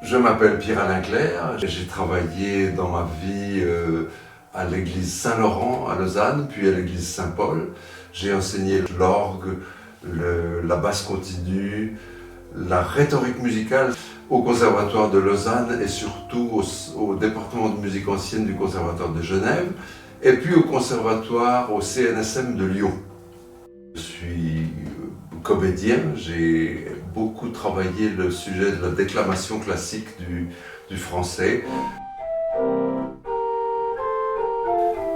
Je m'appelle Pierre-Alain Clerc, j'ai travaillé dans ma vie à l'église Saint-Laurent à Lausanne, puis à l'église Saint-Paul. J'ai enseigné l'orgue, la basse continue, la rhétorique musicale au Conservatoire de Lausanne et surtout au département de musique ancienne du Conservatoire de Genève et puis au Conservatoire au CNSM de Lyon. Je suis comédien, j'ai beaucoup travaillé le sujet de la déclamation classique du français.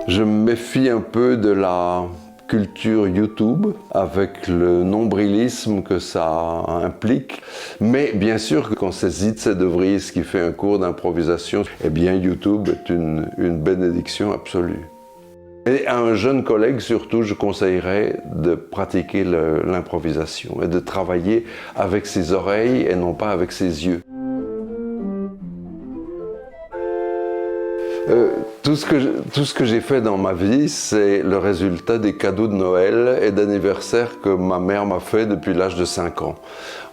Je me méfie un peu de la culture YouTube avec le nombrilisme que ça implique. Mais bien sûr, quand c'est Zitze de Vries qui fait un cours d'improvisation, eh bien YouTube est une bénédiction absolue. Et à un jeune collègue surtout, je conseillerais de pratiquer l'improvisation et de travailler avec ses oreilles et non pas avec ses yeux. Tout ce que j'ai fait dans ma vie, c'est le résultat des cadeaux de Noël et d'anniversaire que ma mère m'a fait depuis l'âge de 5 ans.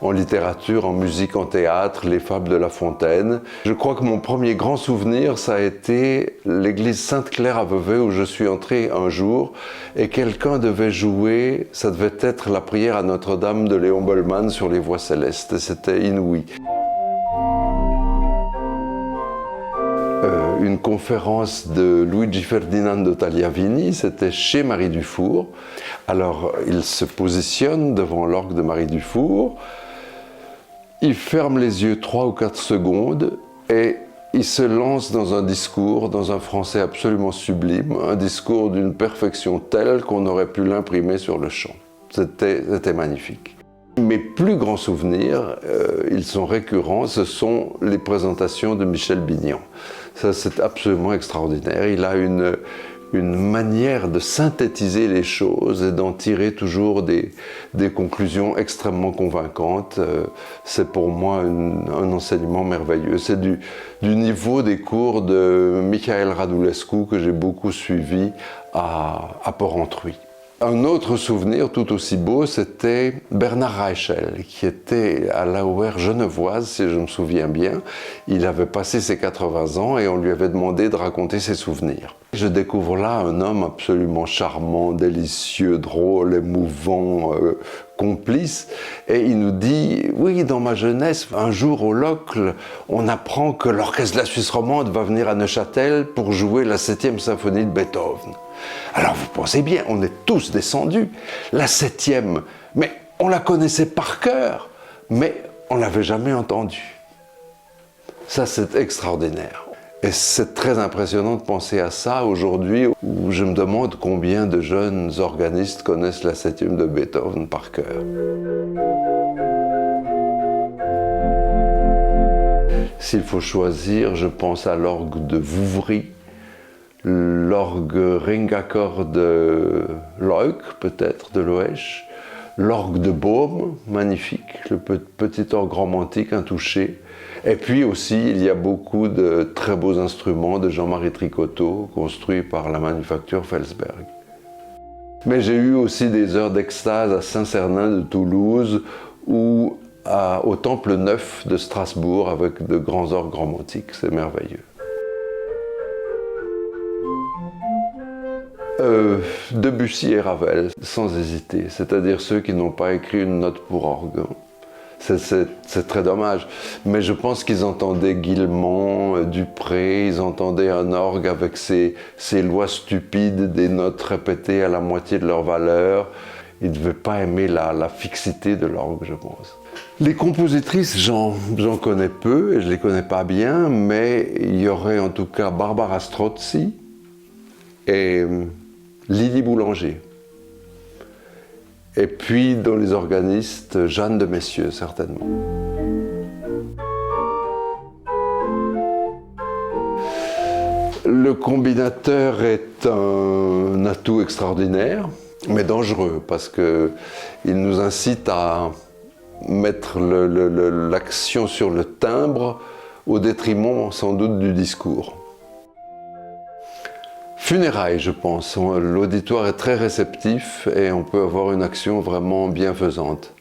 En littérature, en musique, en théâtre, les fables de La Fontaine. Je crois que mon premier grand souvenir, ça a été l'église Sainte-Claire à Vevey où je suis entré un jour et quelqu'un devait jouer, ça devait être la prière à Notre-Dame de Léon Bollmann sur les voies célestes. C'était inouï. Une conférence de Luigi Ferdinando Tagliavini, c'était chez Marie Dufour. Alors, il se positionne devant l'orgue de Marie Dufour, il ferme les yeux 3 ou 4 secondes et il se lance dans un discours, dans un français absolument sublime, un discours d'une perfection telle qu'on aurait pu l'imprimer sur le champ. C'était magnifique. Mes plus grands souvenirs, ils sont récurrents, ce sont les présentations de Michel Bignan. Ça, c'est absolument extraordinaire. Il a une manière de synthétiser les choses et d'en tirer toujours des conclusions extrêmement convaincantes. C'est pour moi un enseignement merveilleux. C'est du niveau des cours de Michael Radulescu que j'ai beaucoup suivi à Porrentruy. Un autre souvenir tout aussi beau, c'était Bernard Reichel, qui était à l'AOR genevoise, si je me souviens bien. Il avait passé ses 80 ans et on lui avait demandé de raconter ses souvenirs. Je découvre là un homme absolument charmant, délicieux, drôle, émouvant, complice. Et il nous dit, oui, dans ma jeunesse, un jour au Locle, on apprend que l'orchestre de la Suisse romande va venir à Neuchâtel pour jouer la 7e symphonie de Beethoven. Alors vous pensez bien, on est tous descendus, la 7e, mais on la connaissait par cœur, mais on ne l'avait jamais entendue. Ça, c'est extraordinaire. Et c'est très impressionnant de penser à ça aujourd'hui, où je me demande combien de jeunes organistes connaissent la 7e de Beethoven par cœur. S'il faut choisir, je pense à l'orgue de Vouvry, l'orgue Ringakor de Leuk, peut-être, de Loesch, l'orgue de Baume, magnifique, le petit orgue romantique intouché. Et puis aussi, il y a beaucoup de très beaux instruments de Jean-Marie Tricoteau, construits par la manufacture Felsberg. Mais j'ai eu aussi des heures d'extase à Saint-Cernin de Toulouse ou au Temple Neuf de Strasbourg avec de grands orgues romantiques, c'est merveilleux. Debussy et Ravel, sans hésiter, c'est-à-dire ceux qui n'ont pas écrit une note pour orgue. C'est très dommage, mais je pense qu'ils entendaient Guilmant, Dupré, ils entendaient un orgue avec ces lois stupides, des notes répétées à la moitié de leur valeur. Ils ne devaient pas aimer la fixité de l'orgue, je pense. Les compositrices, j'en connais peu et je ne les connais pas bien, mais il y aurait en tout cas Barbara Strozzi et Lydie Boulanger. Et puis, dans les organistes, Jeanne de Messieux, certainement. Le combinateur est un atout extraordinaire, mais dangereux, parce qu'il nous incite à mettre l'action sur le timbre au détriment, sans doute, du discours. Funérailles, je pense. L'auditoire est très réceptif et on peut avoir une action vraiment bienfaisante.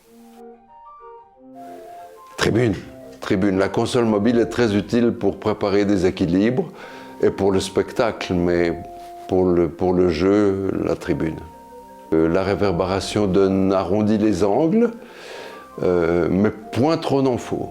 Tribune. tribune. La console mobile est très utile pour préparer des équilibres et pour le spectacle, mais pour le jeu, la tribune. La réverbération arrondit les angles, mais point trop n'en faut.